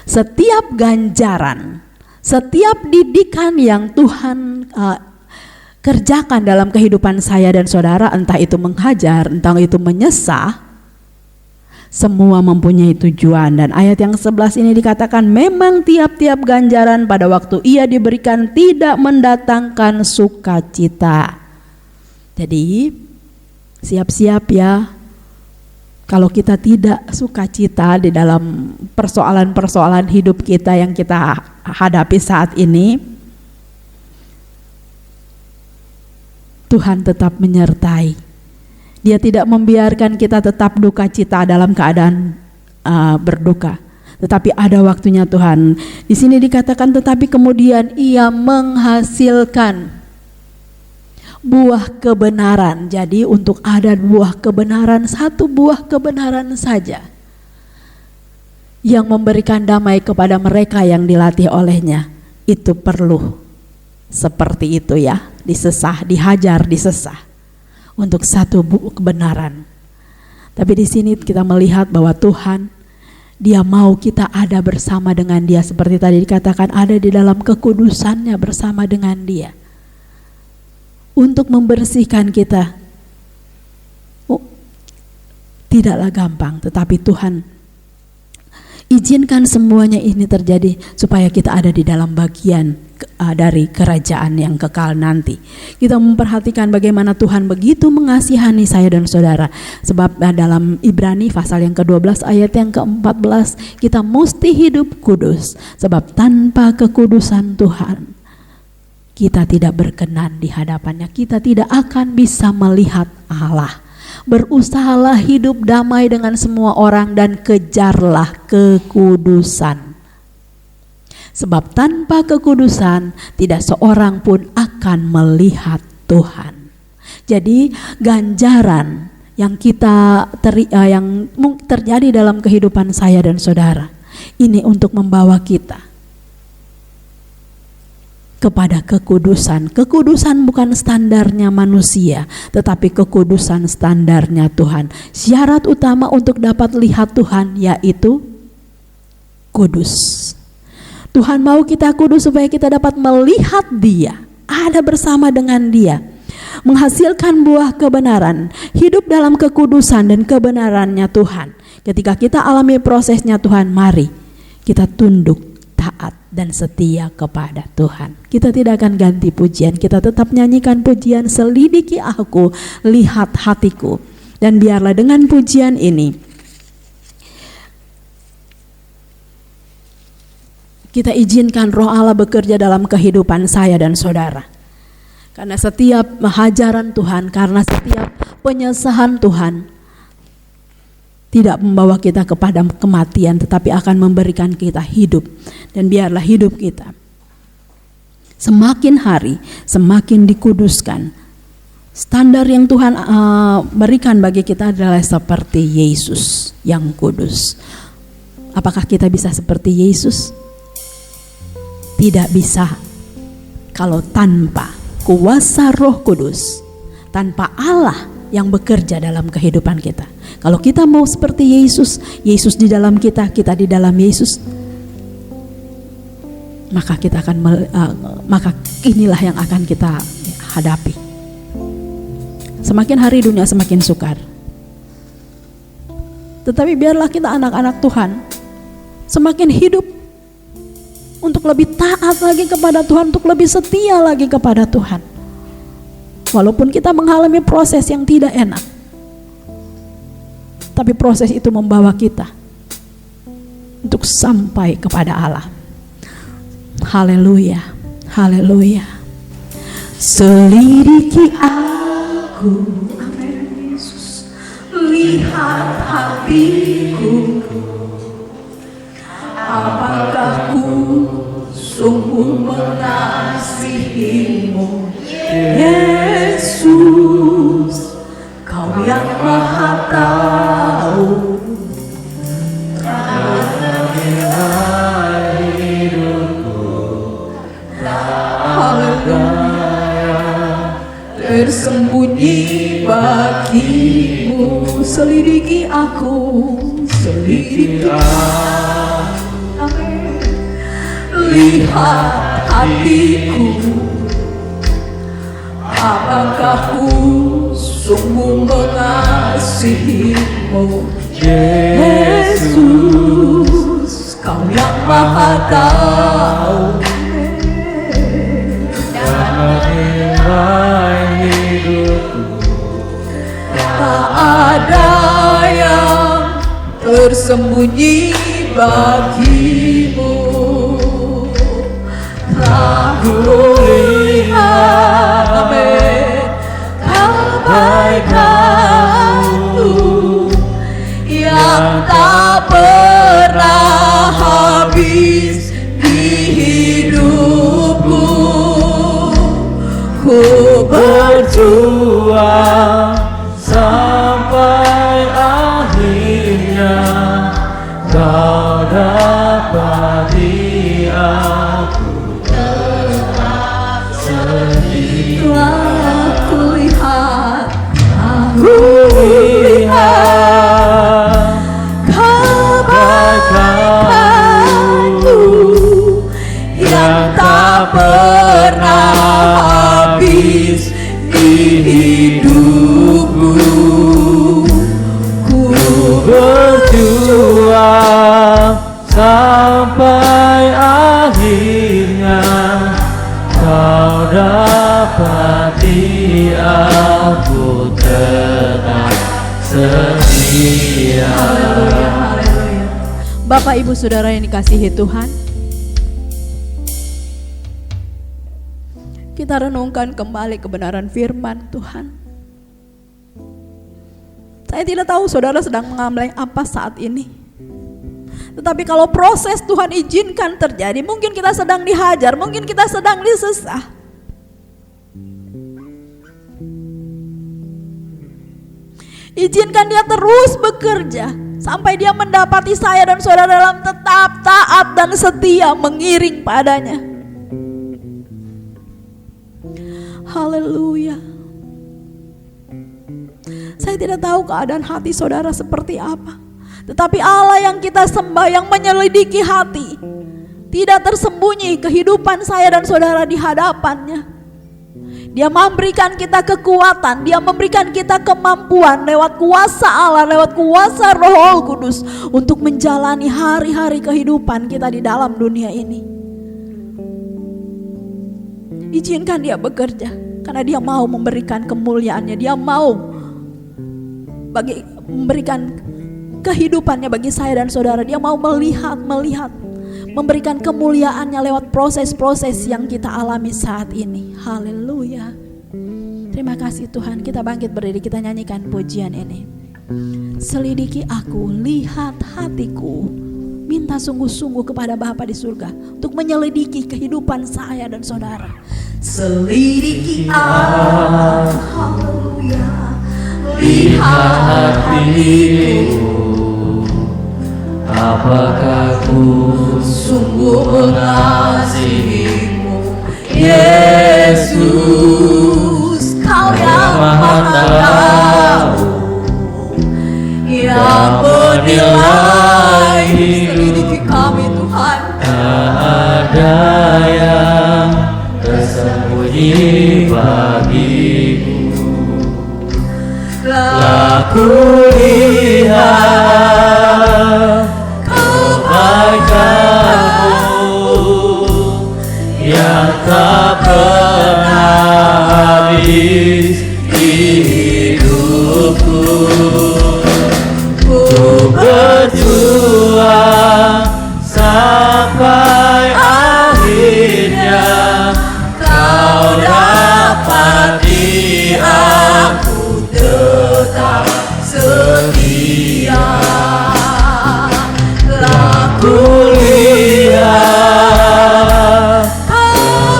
setiap ganjaran, setiap didikan yang Tuhan kerjakan dalam kehidupan saya dan saudara, entah itu menghajar, entah itu menyesah, semua mempunyai tujuan. Dan ayat yang 11 ini dikatakan, memang tiap-tiap ganjaran pada waktu ia diberikan tidak mendatangkan sukacita. Jadi siap-siap ya, kalau kita tidak sukacita di dalam persoalan-persoalan hidup kita yang kita hadapi saat ini, Tuhan tetap menyertai. Dia tidak membiarkan kita tetap duka cita dalam keadaan berduka. Tetapi ada waktunya Tuhan. Di sini dikatakan tetapi kemudian ia menghasilkan buah kebenaran. Jadi untuk ada buah kebenaran, satu buah kebenaran saja yang memberikan damai kepada mereka yang dilatih olehnya. Itu perlu seperti itu ya, disesah, dihajar, disesah untuk satu kebenaran. Tapi di sini kita melihat bahwa Tuhan, Dia mau kita ada bersama dengan Dia, seperti tadi dikatakan ada di dalam kekudusannya bersama dengan Dia untuk membersihkan kita. Tidaklah gampang, tetapi Tuhan izinkan semuanya ini terjadi supaya kita ada di dalam bagian dari kerajaan yang kekal nanti. Kita memperhatikan bagaimana Tuhan begitu mengasihani saya dan saudara. Sebab dalam Ibrani pasal yang ke-12 ayat yang ke-14, kita mesti hidup kudus. Sebab tanpa kekudusan Tuhan, kita tidak berkenan di hadapannya. Kita tidak akan bisa melihat Allah. Berusahalah hidup damai dengan semua orang dan kejarlah kekudusan. Sebab tanpa kekudusan tidak seorang pun akan melihat Tuhan. Jadi ganjaran yang yang terjadi dalam kehidupan saya dan saudara ini untuk membawa kita kepada kekudusan. Kekudusan bukan standarnya manusia, tetapi kekudusan standarnya Tuhan. Syarat utama untuk dapat lihat Tuhan yaitu kudus. Tuhan mau kita kudus supaya kita dapat melihat Dia, ada bersama dengan Dia, menghasilkan buah kebenaran, hidup dalam kekudusan dan kebenarannya Tuhan. Ketika kita alami prosesnya Tuhan, mari kita tunduk, taat dan setia kepada Tuhan. Kita tidak akan ganti pujian, kita tetap nyanyikan pujian, selidiki aku, lihat hatiku. Dan biarlah dengan pujian ini kita izinkan Roh Allah bekerja dalam kehidupan saya dan saudara. Karena setiap hajaran Tuhan, karena setiap penyesahan Tuhan tidak membawa kita kepada kematian, tetapi akan memberikan kita hidup. Dan biarlah hidup kita semakin hari semakin dikuduskan. Standar yang Tuhan berikan bagi kita adalah seperti Yesus yang kudus. Apakah kita bisa seperti Yesus? Tidak bisa kalau tanpa kuasa Roh Kudus, tanpa Allah yang bekerja dalam kehidupan kita. Kalau kita mau seperti Yesus, Yesus di dalam kita, kita di dalam Yesus, maka kita akan maka inilah yang akan kita hadapi. Semakin hari dunia semakin sukar. Tetapi biarlah kita anak-anak Tuhan semakin hidup untuk lebih taat lagi kepada Tuhan, untuk lebih setia lagi kepada Tuhan. Walaupun kita mengalami proses yang tidak enak, tapi proses itu membawa kita untuk sampai kepada Allah. Haleluya, haleluya. Selidiki aku, amin Yesus. Lihat hatiku, apakah ku sungguh mengasihimu, Yesus, Kau yang Maha Tahu. Tersembunyi bagimu, selidiki aku, selidiki aku. Lihat hatiku, apakah ku sungguh mengasihimu, Yesus, Kau yang Maha Tahu. Tak ada yang tersembunyi bagimu. Tak kulihat, amin, kebaikan-Mu yang tak pernah habis di hidupku. Ku berjuang sampai akhirnya Kau dapati aku tetap setia. Aku lihat kebaikan-Mu yang tak pernah habis di hidupku. Ku berjuang sampai akhirnya Kau dapati aku tetap setia. Bapak Ibu Saudara yang dikasihi Tuhan, kita renungkan kembali kebenaran firman Tuhan. Saya tidak tahu saudara sedang mengalami apa saat ini, tetapi kalau proses Tuhan izinkan terjadi, mungkin kita sedang dihajar, mungkin kita sedang disesah. Izinkan Dia terus bekerja sampai Dia mendapati saya dan saudara dalam tetap taat dan setia mengiring padanya. Haleluya. Saya tidak tahu keadaan hati saudara seperti apa, tetapi Allah yang kita sembah, yang menyelidiki hati, tidak tersembunyi kehidupan saya dan saudara di hadapannya. Dia memberikan kita kekuatan, Dia memberikan kita kemampuan lewat kuasa Allah, lewat kuasa Roh Kudus untuk menjalani hari-hari kehidupan kita di dalam dunia ini. Izinkan Dia bekerja, karena Dia mau memberikan kemuliaannya. Dia mau memberikan kehidupannya bagi saya dan saudara. Dia mau melihat, memberikan kemuliaannya lewat proses-proses yang kita alami saat ini. Haleluya. Terima kasih Tuhan. Kita bangkit berdiri, kita nyanyikan pujian ini. Selidiki aku, lihat hatiku. Minta sungguh-sungguh kepada Bapa di surga untuk menyelidiki kehidupan saya dan saudara. Selidiki aku, haleluya. Lihat hatiku, apakah ku sungguh mengasihimu, Yesus, Kau yang Maha Tahu, yang menilai. Selidiki kami Tuhan. tak ada yang tersembunyi bagimu. Aku lihat kebaikanmu yang tak pernah habis di hidupku. Ku berjuang sampai akhirnya Kau dapati aku tetap setia. Aku lihat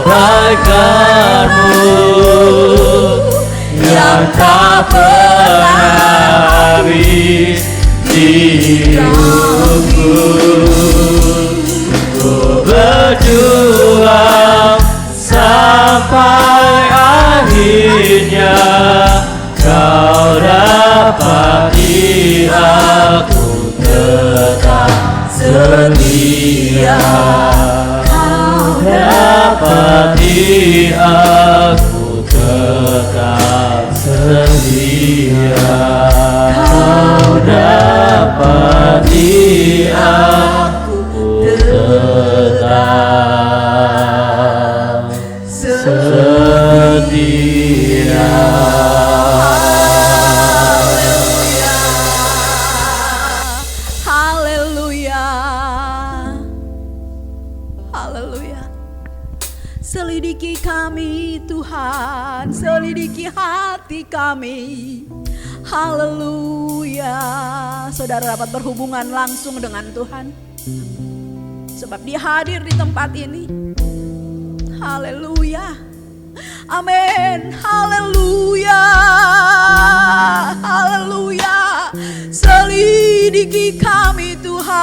kebaikanmu yang tak pernah habis di hidupku. Ku berjuang sampai akhirnya Kau dapati aku tetap setia. Kau dapati aku tetap setia. Kau dapati aku tetap setia. Haleluya. Haleluya. Selidiki kami Tuhan, selidiki hati kami. Haleluya. Saudara dapat berhubungan langsung dengan Tuhan, sebab Dia hadir di tempat ini. Haleluya. Amin. Haleluya. Haleluya. Selidiki kami Tuhan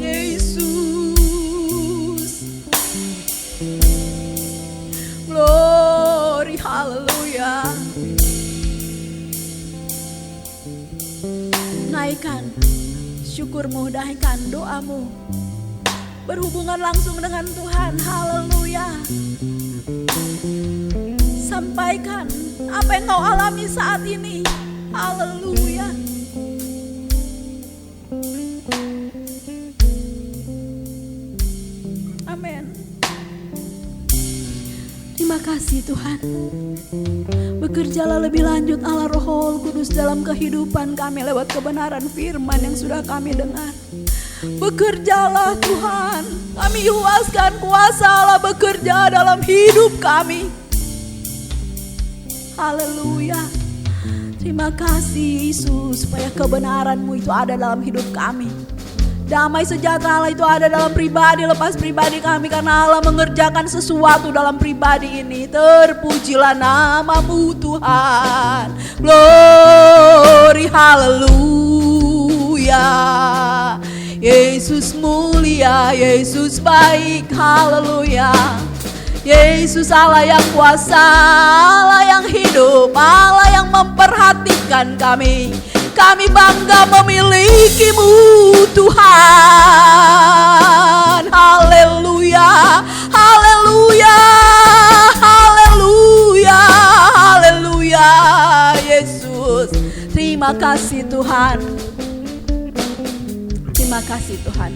Yesus. Glory. Haleluya. Naikkan syukurmu, naikkan doamu, berhubungan langsung dengan Tuhan. Haleluya. Sampaikan apa yang kau alami saat ini. Haleluya. Amin. Terima kasih Tuhan. Bekerjalah lebih lanjut Allah Roh Kudus dalam kehidupan kami lewat kebenaran firman yang sudah kami dengar. Bekerjalah Tuhan, kami luaskan kuasa Allah bekerja dalam hidup kami. Haleluya. Terima kasih Yesus, supaya kebenaran-Mu itu ada dalam hidup kami. Damai sejahtera Allah itu ada dalam pribadi lepas pribadi kami, karena Allah mengerjakan sesuatu dalam pribadi ini. Terpujilah nama-Mu Tuhan. Glory. Haleluya. Yesus mulia, Yesus baik. Haleluya. Yesus Allah yang kuasa, Allah yang hidup, Allah yang memperhatikan kami. Kami bangga memiliki-Mu Tuhan. Haleluya. Haleluya. Haleluya. Haleluya. Yesus, terima kasih Tuhan. Terima kasih Tuhan.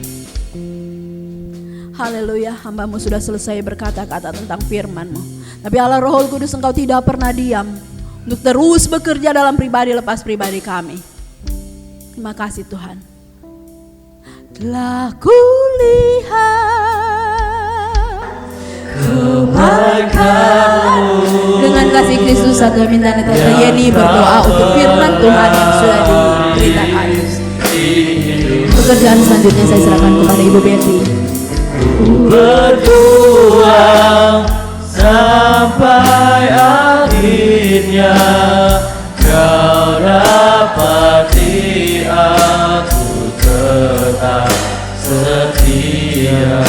Haleluya. Hamba-Mu sudah selesai berkata-kata tentang firman-Mu, tapi Allah Roh Kudus, Engkau tidak pernah diam untuk terus bekerja dalam pribadi lepas pribadi kami. Terima kasih Tuhan. Telah kulihat Dengan kasih Kristus satu minta Tante Yeni berdoa untuk firman Tuhan yang sudah diberitakan. Pekerjaan selanjutnya saya serahkan kepada Ibu Betty. Berjuang sampai akhirnya, Kau dapati aku tetap setia.